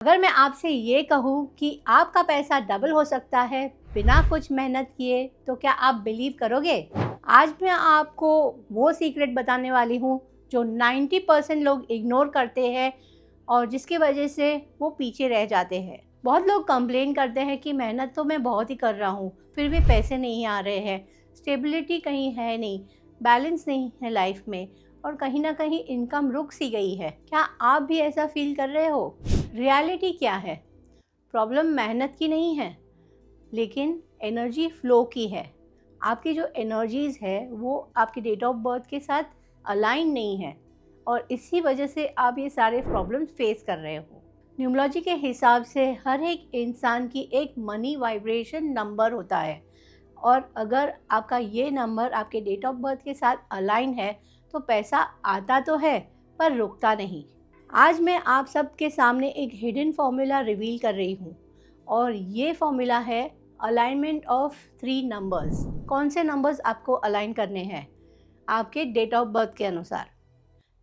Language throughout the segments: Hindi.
अगर मैं आपसे ये कहूँ कि आपका पैसा डबल हो सकता है बिना कुछ मेहनत किए, तो क्या आप बिलीव करोगे? आज मैं आपको वो सीक्रेट बताने वाली हूँ जो 90% लोग इग्नोर करते हैं और जिसकी वजह से वो पीछे रह जाते हैं। बहुत लोग कंप्लेन करते हैं कि मेहनत तो मैं बहुत ही कर रहा हूँ, फिर भी पैसे नहीं आ रहे हैं, स्टेबिलिटी कहीं है नहीं, बैलेंस नहीं है लाइफ में और कहीं ना कहीं इनकम रुक सी गई है। क्या आप भी ऐसा फील कर रहे हो? रियलिटी क्या है? प्रॉब्लम मेहनत की नहीं है, लेकिन एनर्जी फ्लो की है। आपकी जो एनर्जीज़ है वो आपकी डेट ऑफ बर्थ के साथ अलाइन नहीं है और इसी वजह से आप ये सारे प्रॉब्लम्स फेस कर रहे हो। न्यूमरोलॉजी के हिसाब से हर एक इंसान की एक मनी वाइब्रेशन नंबर होता है और अगर आपका ये नंबर आपके डेट ऑफ बर्थ के साथ अलाइन है तो पैसा आता तो है पर रुकता नहीं। आज मैं आप सबके सामने एक हिडन फॉर्मूला रिवील कर रही हूँ और ये फॉर्मूला है अलाइनमेंट ऑफ 3 नंबर्स। कौन से नंबर्स आपको अलाइन करने हैं आपके डेट ऑफ बर्थ के अनुसार?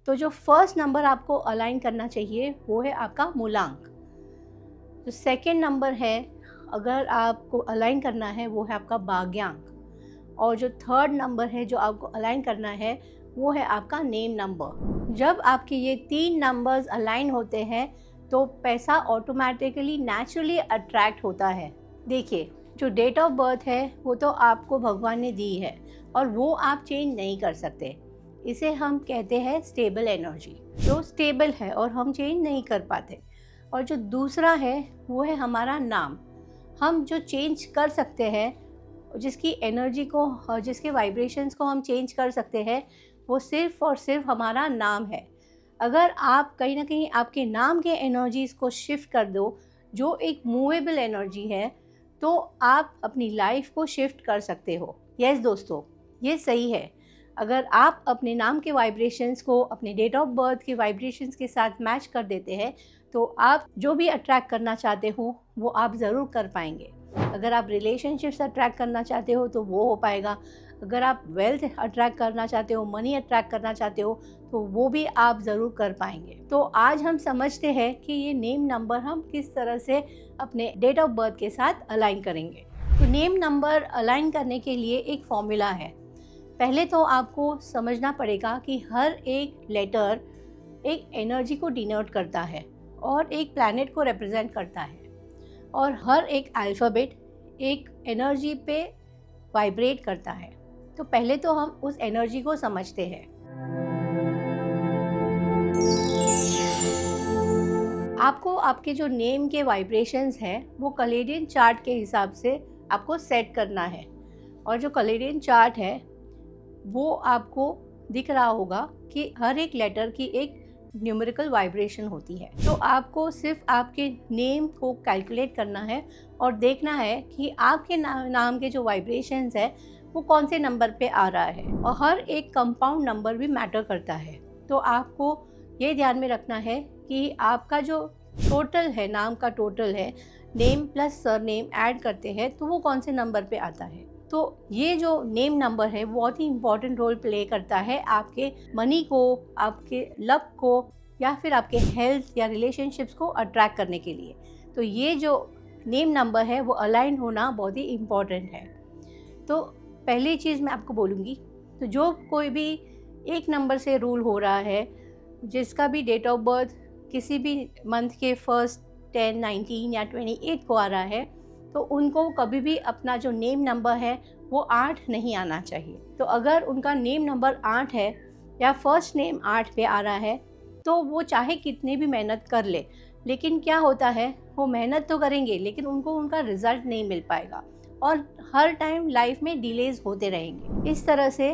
तो जो फर्स्ट नंबर आपको अलाइन करना चाहिए वो है आपका मूलांक। जो सेकंड नंबर है अगर आपको अलाइन करना है वो है आपका भाग्यांक और जो थर्ड नंबर है जो आपको अलाइन करना है वो है आपका नेम नंबर। जब आपके ये 3 नंबर्स अलाइन होते हैं तो पैसा ऑटोमेटिकली नेचुरली अट्रैक्ट होता है। देखिए, जो डेट ऑफ बर्थ है वो तो आपको भगवान ने दी है और वो आप चेंज नहीं कर सकते। इसे हम कहते हैं स्टेबल एनर्जी, जो स्टेबल है और हम चेंज नहीं कर पाते। और जो दूसरा है वो है हमारा नाम। हम जो चेंज कर सकते हैं, जिसकी एनर्जी को और जिसके वाइब्रेशंस को हम चेंज कर सकते हैं, वो सिर्फ़ और सिर्फ हमारा नाम है। अगर आप कहीं ना कहीं आपके नाम के एनर्जीज़ को शिफ्ट कर दो, जो एक मूवेबल एनर्जी है, तो आप अपनी लाइफ को शिफ्ट कर सकते हो। यस दोस्तों, ये सही है। अगर आप अपने नाम के वाइब्रेशंस को अपने डेट ऑफ बर्थ के वाइब्रेशंस के साथ मैच कर देते हैं तो आप जो भी अट्रैक्ट करना चाहते हो वो आप ज़रूर कर पाएंगे। अगर आप रिलेशनशिप्स अट्रैक्ट करना चाहते हो तो वो हो पाएगा। अगर आप वेल्थ अट्रैक्ट करना चाहते हो, मनी अट्रैक्ट करना चाहते हो, तो वो भी आप ज़रूर कर पाएंगे। तो आज हम समझते हैं कि ये नेम नंबर हम किस तरह से अपने डेट ऑफ बर्थ के साथ अलाइन करेंगे। तो नेम नंबर अलाइन करने के लिए एक फॉर्मूला है। पहले तो आपको समझना पड़ेगा कि हर एक लेटर एक एनर्जी को डिनोट करता है और एक प्लैनेट को रिप्रेजेंट करता है और हर एक अल्फ़ाबेट एक एनर्जी पे वाइब्रेट करता है। तो पहले तो हम उस एनर्जी को समझते हैं। आपको आपके जो नेम के वाइब्रेशंस हैं वो कलेडियन चार्ट के हिसाब से आपको सेट करना है और जो कलेडियन चार्ट है वो आपको दिख रहा होगा कि हर एक लेटर की एक न्यूमेरिकल वाइब्रेशन होती है। तो आपको सिर्फ आपके नेम को कैलकुलेट करना है और देखना है कि आपके नाम के जो वाइब्रेशंस है वो कौन से नंबर पे आ रहा है और हर एक कंपाउंड नंबर भी मैटर करता है। तो आपको ये ध्यान में रखना है कि आपका जो टोटल है, नाम का टोटल है, नेम प्लस सरनेम ऐड करते हैं तो वो कौन से नंबर पे आता है। तो ये जो नेम नंबर है बहुत ही इम्पॉर्टेंट रोल प्ले करता है आपके मनी को, आपके लक को या फिर आपके हेल्थ या रिलेशनशिप्स को अट्रैक्ट करने के लिए। तो ये जो नेम नंबर है वो अलाइन होना बहुत ही इम्पॉर्टेंट है। तो पहली चीज़ मैं आपको बोलूँगी, तो जो कोई भी एक नंबर से रूल हो रहा है, जिसका भी डेट ऑफ बर्थ किसी भी मंथ के फर्स्ट 10, 19 या 28 को आ रहा है, तो उनको कभी भी अपना जो नेम नंबर है वो 8 नहीं आना चाहिए। तो अगर उनका नेम नंबर 8 है या फर्स्ट नेम 8 पे आ रहा है तो वो चाहे कितनी भी मेहनत कर ले, लेकिन क्या होता है, वो मेहनत तो करेंगे लेकिन उनको उनका रिज़ल्ट नहीं मिल पाएगा और हर टाइम लाइफ में डिलेज होते रहेंगे। इस तरह से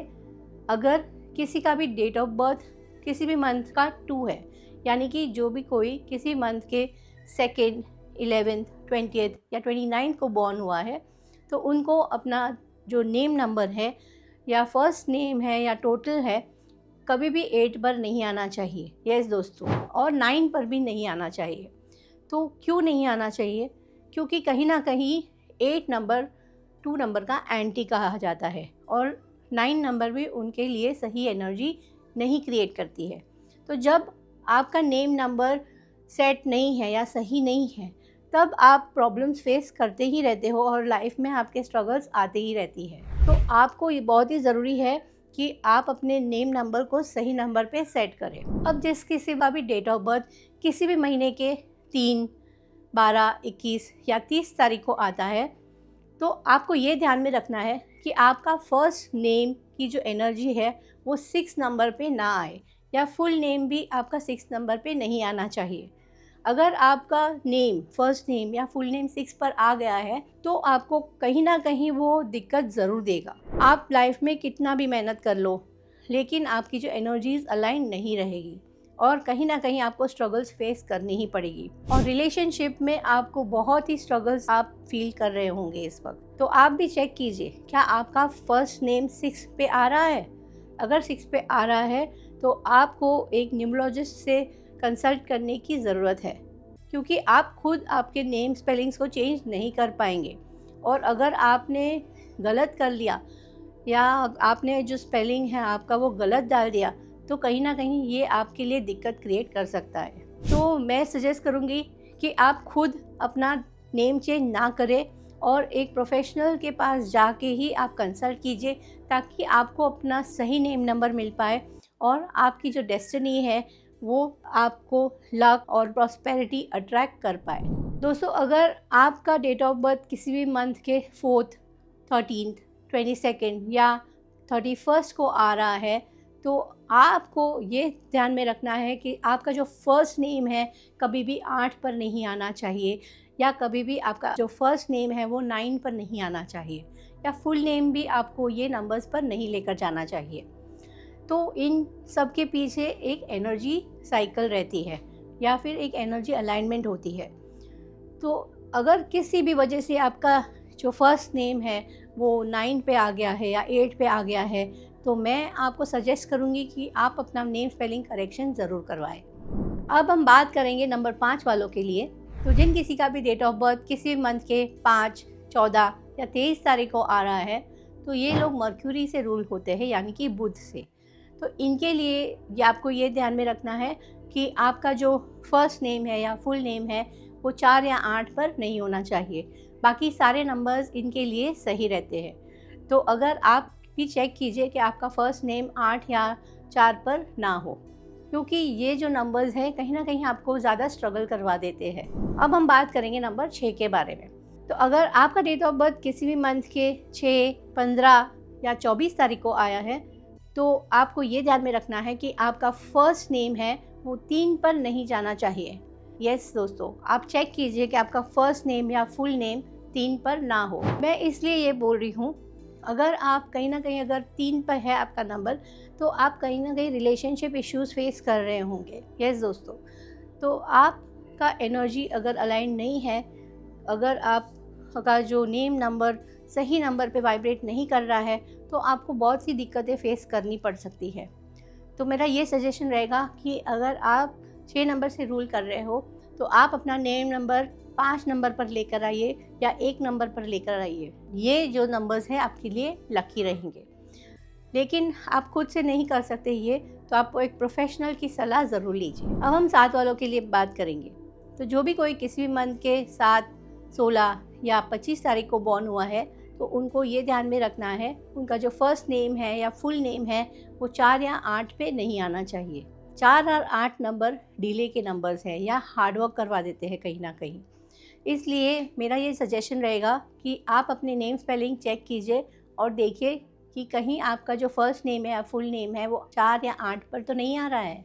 अगर किसी का भी डेट ऑफ बर्थ किसी भी मंथ का 2 है, यानी कि जो भी कोई किसी मंथ के 2nd, 11th, 20th या 29th को बॉर्न हुआ है, तो उनको अपना जो नेम नंबर है या फर्स्ट नेम है या टोटल है कभी भी 8 पर नहीं आना चाहिए। यस दोस्तों, और 9 पर भी नहीं आना चाहिए। तो क्यों नहीं आना चाहिए? क्योंकि कहीं ना कहीं 8 नंबर 2 नंबर का एंटी कहा जाता है और 9 नंबर भी उनके लिए सही एनर्जी नहीं क्रिएट करती है। तो जब आपका नेम नंबर सेट नहीं है या सही नहीं है, तब आप प्रॉब्लम्स फेस करते ही रहते हो और लाइफ में आपके स्ट्रगल्स आते ही रहती है। तो आपको ये बहुत ही ज़रूरी है कि आप अपने नेम नंबर को सही नंबर पे सेट करें। अब जिस किसी का भी डेट ऑफ बर्थ किसी भी महीने के 3, 12, 21 या 30 तारीख को आता है, तो आपको ये ध्यान में रखना है कि आपका फर्स्ट नेम की जो एनर्जी है वो 6 नंबर पे ना आए, या फुल नेम भी आपका 6 नंबर पे नहीं आना चाहिए। अगर आपका नेम, फर्स्ट नेम या फुल नेम 6 पर आ गया है तो आपको कहीं ना कहीं वो दिक्कत ज़रूर देगा। आप लाइफ में कितना भी मेहनत कर लो, लेकिन आपकी जो एनर्जीज़ अलाइन नहीं रहेगी और कहीं ना कहीं आपको स्ट्रगल्स फेस करनी ही पड़ेगी। और रिलेशनशिप में आपको बहुत ही स्ट्रगल्स आप फील कर रहे होंगे इस वक्त। तो आप भी चेक कीजिए, क्या आपका फर्स्ट नेम 6 पे आ रहा है? अगर 6 पे आ रहा है तो आपको एक न्यूमरोलॉजिस्ट से कंसल्ट करने की ज़रूरत है, क्योंकि आप खुद आपके नेम स्पेलिंग्स को चेंज नहीं कर पाएंगे। और अगर आपने गलत कर लिया या आपने जो स्पेलिंग है आपका वो गलत डाल दिया, तो कहीं ना कहीं ये आपके लिए दिक्कत क्रिएट कर सकता है। तो मैं सजेस्ट करूँगी कि आप खुद अपना नेम चेंज ना करें और एक प्रोफेशनल के पास जाके ही आप कंसल्ट कीजिए, ताकि आपको अपना सही नेम नंबर मिल पाए और आपकी जो डेस्टिनी है वो आपको लक और प्रॉस्पेरिटी अट्रैक्ट कर पाए। दोस्तों, अगर आपका डेट ऑफ बर्थ किसी भी मंथ के 4th, 13th, 22nd या 31st को आ रहा है, तो आपको ये ध्यान में रखना है कि आपका जो फर्स्ट नेम है कभी भी 8 पर नहीं आना चाहिए, या कभी भी आपका जो फर्स्ट नेम है वो 9 पर नहीं आना चाहिए, या फुल नेम भी आपको ये नंबर्स पर नहीं लेकर जाना चाहिए। तो इन सब के पीछे एक एनर्जी साइकिल रहती है या फिर एक एनर्जी अलाइनमेंट होती है। तो अगर किसी भी वजह से आपका जो फर्स्ट नेम है वो 9 पे आ गया है या 8 पे आ गया है, तो मैं आपको सजेस्ट करूँगी कि आप अपना नेम स्पेलिंग करेक्शन ज़रूर करवाएं। अब हम बात करेंगे नंबर 5 वालों के लिए। तो जिन किसी का भी डेट ऑफ बर्थ किसी भी मंथ के 5, 14 या 23 तारीख को आ रहा है, तो ये लोग मर्क्यूरी से रूल होते हैं, यानी कि बुध से। तो इनके लिए ये आपको ये ध्यान में रखना है कि आपका जो फर्स्ट नेम है या फुल नेम है वो 4 या 8 पर नहीं होना चाहिए। बाकी सारे नंबर्स इनके लिए सही रहते हैं। तो अगर आप भी चेक कीजिए कि आपका फर्स्ट नेम 8 या 4 पर ना हो, क्योंकि ये जो नंबर्स हैं कहीं ना कहीं आपको ज़्यादा स्ट्रगल करवा देते हैं। अब हम बात करेंगे नंबर 6 के बारे में। तो अगर आपका डेट ऑफ बर्थ किसी भी मंथ के 6, 15 या 24 तारीख को आया है, तो आपको ये ध्यान में रखना है कि आपका फर्स्ट नेम है वो 3 पर नहीं जाना चाहिए। यस दोस्तों, आप चेक कीजिए कि आपका फर्स्ट नेम या फुल नेम 3 पर ना हो। मैं इसलिए ये बोल रही हूँ, अगर आप कहीं ना कहीं अगर 3 पर है आपका नंबर, तो आप कहीं ना कहीं रिलेशनशिप इश्यूज़ फेस कर रहे होंगे। यस दोस्तों, तो आपका एनर्जी अगर अलाइन नहीं है, अगर आपका जो नेम नंबर सही नंबर पे वाइब्रेट नहीं कर रहा है, तो आपको बहुत सी दिक्कतें फेस करनी पड़ सकती है। तो मेरा ये सजेशन रहेगा कि अगर आप 6 नंबर से रूल कर रहे हो, तो आप अपना नेम नंबर 5 नंबर पर लेकर आइए या 1 नंबर पर लेकर आइए। ये जो नंबर्स हैं आपके लिए लकी रहेंगे। लेकिन आप खुद से नहीं कर सकते ये, तो आपको एक प्रोफेशनल की सलाह ज़रूर लीजिए। अब हम 7 वालों के लिए बात करेंगे। तो जो भी कोई किसी भी मंथ के 7, 16 या 25 तारीख को बॉर्न हुआ है, तो उनको ये ध्यान में रखना है उनका जो फर्स्ट नेम है या फुल नेम है वो 4 या 8 पे नहीं आना चाहिए। 4 और 8 नंबर डिले के नंबर्स हैं या हार्डवर्क करवा देते हैं कहीं ना कहीं। इसलिए मेरा ये सजेशन रहेगा कि आप अपने नेम स्पेलिंग चेक कीजिए और देखिए कि कहीं आपका जो फर्स्ट नेम है या फुल नेम है वो 4 या 8 पर तो नहीं आ रहा है।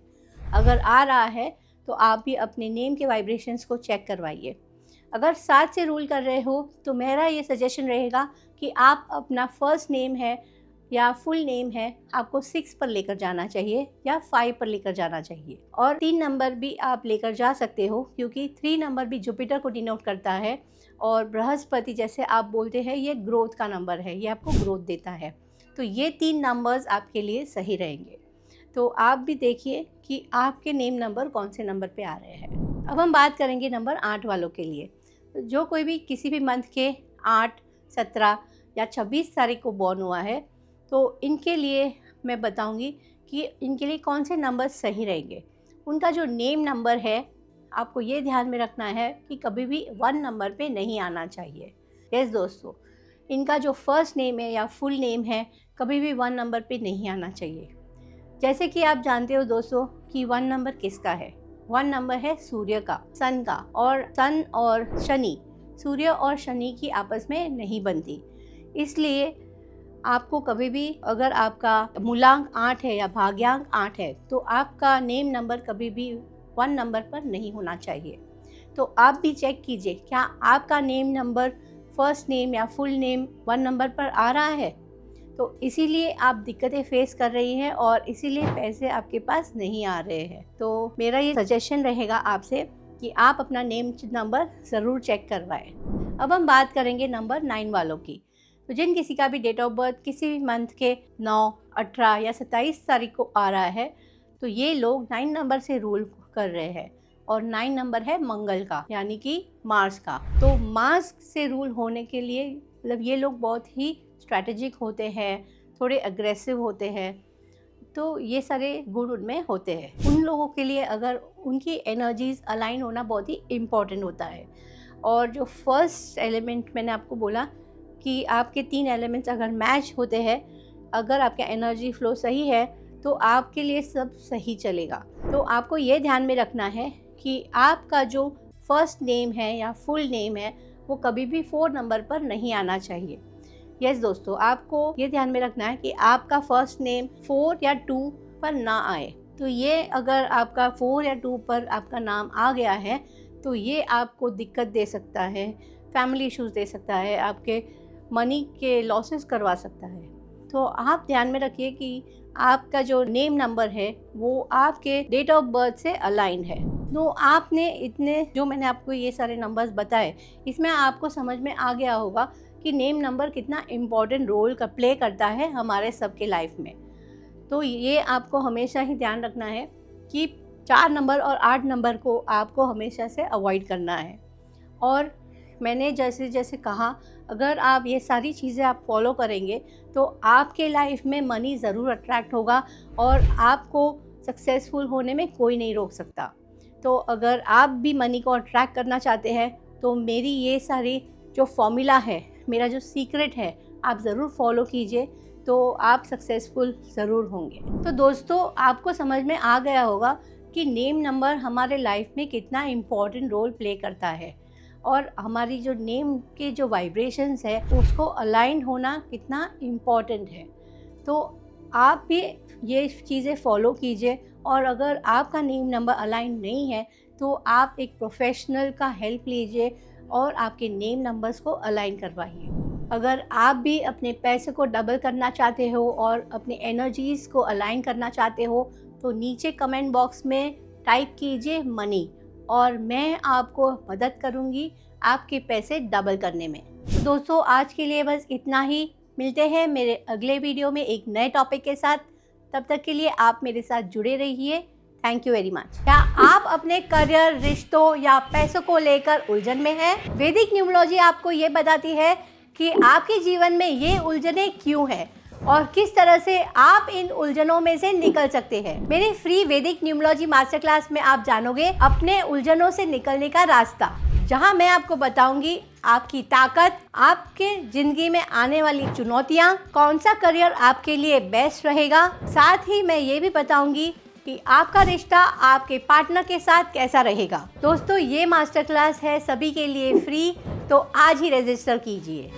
अगर आ रहा है तो आप भी अपने नेम के वाइब्रेशंस को चेक करवाइए। अगर 7 से रूल कर रहे हो, तो मेरा ये सजेशन रहेगा कि आप अपना फर्स्ट नेम है या फुल नेम है आपको 6 पर लेकर जाना चाहिए या 5 पर लेकर जाना चाहिए। और 3 नंबर भी आप लेकर जा सकते हो, क्योंकि 3 नंबर भी जुपिटर को डिनोट करता है और बृहस्पति जैसे आप बोलते हैं ये ग्रोथ का नंबर है, ये आपको ग्रोथ देता है। तो ये 3 नंबर्स आपके लिए सही रहेंगे। तो आप भी देखिए कि आपके नेम नंबर कौन से नंबर पे आ रहे हैं। अब हम बात करेंगे नंबर 8 वालों के लिए। तो जो कोई भी किसी भी मंथ के 8, 17 या 26 तारीख को बॉर्न हुआ है, तो इनके लिए मैं बताऊंगी कि इनके लिए कौन से नंबर सही रहेंगे। उनका जो नेम नंबर है आपको ये ध्यान में रखना है कि कभी भी 1 नंबर पे नहीं आना चाहिए। यस दोस्तों, इनका जो फर्स्ट नेम है या फुल नेम है कभी भी 1 नंबर पे नहीं आना चाहिए। जैसे कि आप जानते हो दोस्तों कि 1 नंबर किसका है। 1 नंबर है सूर्य का, सन का, और सन और शनि, सूर्य और शनि की आपस में नहीं बनती। इसलिए आपको कभी भी अगर आपका मूलांक 8 है या भाग्यांक 8 है तो आपका नेम नंबर कभी भी 1 नंबर पर नहीं होना चाहिए। तो आप भी चेक कीजिए क्या आपका नेम नंबर फर्स्ट नेम या फुल नेम 1 नंबर पर आ रहा है। तो इसीलिए आप दिक्कतें फेस कर रही हैं और इसीलिए पैसे आपके पास नहीं आ रहे हैं। तो मेरा ये सजेशन रहेगा आपसे कि आप अपना नेम नंबर ज़रूर चेक करवाएं। अब हम बात करेंगे नंबर 9 वालों की। तो जिन किसी का भी डेट ऑफ बर्थ किसी भी मंथ के 9, 18 या 27 तारीख को आ रहा है तो ये लोग 9 नंबर से रूल कर रहे हैं और 9 नंबर है मंगल का, यानी कि मार्स का। तो मार्स से रूल होने के लिए मतलब ये लोग बहुत ही स्ट्रैटेजिक होते हैं, थोड़े अग्रेसिव होते हैं, तो ये सारे गुण उनमें होते हैं। उन लोगों के लिए अगर उनकी एनर्जीज अलाइन होना बहुत ही इम्पॉर्टेंट होता है। और जो फर्स्ट एलिमेंट मैंने आपको बोला कि आपके 3 एलिमेंट्स अगर मैच होते हैं, अगर आपका एनर्जी फ्लो सही है तो आपके लिए सब सही चलेगा। तो आपको ये ध्यान में रखना है कि आपका जो फर्स्ट नेम है या फुल नेम है वो कभी भी 4 नंबर पर नहीं आना चाहिए। यस दोस्तों, आपको ये ध्यान में रखना है कि आपका फर्स्ट नेम 4 या 2 पर ना आए। तो ये अगर आपका 4 या 2 पर आपका नाम आ गया है तो ये आपको दिक्कत दे सकता है, फैमिली इश्यूज़ दे सकता है, आपके मनी के लॉसेस करवा सकता है। तो आप ध्यान में रखिए कि आपका जो नेम नंबर है वो आपके डेट ऑफ बर्थ से अलाइन है। तो आपने इतने जो मैंने आपको ये सारे नंबर्स बताए, इसमें आपको समझ में आ गया होगा कि नेम नंबर कितना इम्पॉर्टेंट रोल का प्ले करता है हमारे सबके लाइफ में। तो ये आपको हमेशा ही ध्यान रखना है कि 4 नंबर और 8 नंबर को आपको हमेशा से अवॉइड करना है। और मैंने जैसे जैसे कहा, अगर आप ये सारी चीज़ें आप फॉलो करेंगे तो आपके लाइफ में मनी ज़रूर अट्रैक्ट होगा और आपको सक्सेसफुल होने में कोई नहीं रोक सकता। तो अगर आप भी मनी को अट्रैक्ट करना चाहते हैं तो मेरी ये सारी जो फॉर्मूला है, मेरा जो सीक्रेट है, आप ज़रूर फॉलो कीजिए तो आप सक्सेसफुल ज़रूर होंगे। तो दोस्तों, आपको समझ में आ गया होगा कि नेम नंबर हमारे लाइफ में कितना इम्पॉर्टेंट रोल प्ले करता है और हमारी जो नेम के जो वाइब्रेशंस है उसको अलाइन होना कितना इम्पॉर्टेंट है। तो आप भी ये चीज़ें फॉलो कीजिए और अगर आपका नेम नंबर अलाइन नहीं है तो आप एक प्रोफेशनल का हेल्प लीजिए और आपके नेम नंबर्स को अलाइन करवाइए। अगर आप भी अपने पैसे को डबल करना चाहते हो और अपने एनर्जीज़ को अलाइन करना चाहते हो तो नीचे कमेंट बॉक्स में टाइप कीजिए मनी और मैं आपको मदद करूंगी आपके पैसे डबल करने में। तो दोस्तों, आज के लिए बस इतना ही। मिलते हैं मेरे अगले वीडियो में एक नए टॉपिक के साथ। तब तक के लिए आप मेरे साथ जुड़े रहिए। Thank you very much. क्या आप अपने करियर, रिश्तों या पैसों को लेकर उलझन में हैं? वैदिक न्यूमरोलॉजी आपको ये बताती है कि आपके जीवन में ये उलझनें क्यों हैं और किस तरह से आप इन उलझनों में से निकल सकते हैं। मेरे फ्री वैदिक न्यूमरोलॉजी मास्टर क्लास में आप जानोगे अपने उलझनों से निकलने का रास्ता, जहां मैं आपको बताऊंगी आपकी ताकत, आपके जिंदगी में आने वाली चुनौतियां, कौन सा करियर आपके लिए बेस्ट रहेगा। साथ ही मैं ये भी बताऊंगी कि आपका रिश्ता आपके पार्टनर के साथ कैसा रहेगा। दोस्तों, ये मास्टर क्लास है सभी के लिए फ्री, तो आज ही रजिस्टर कीजिए।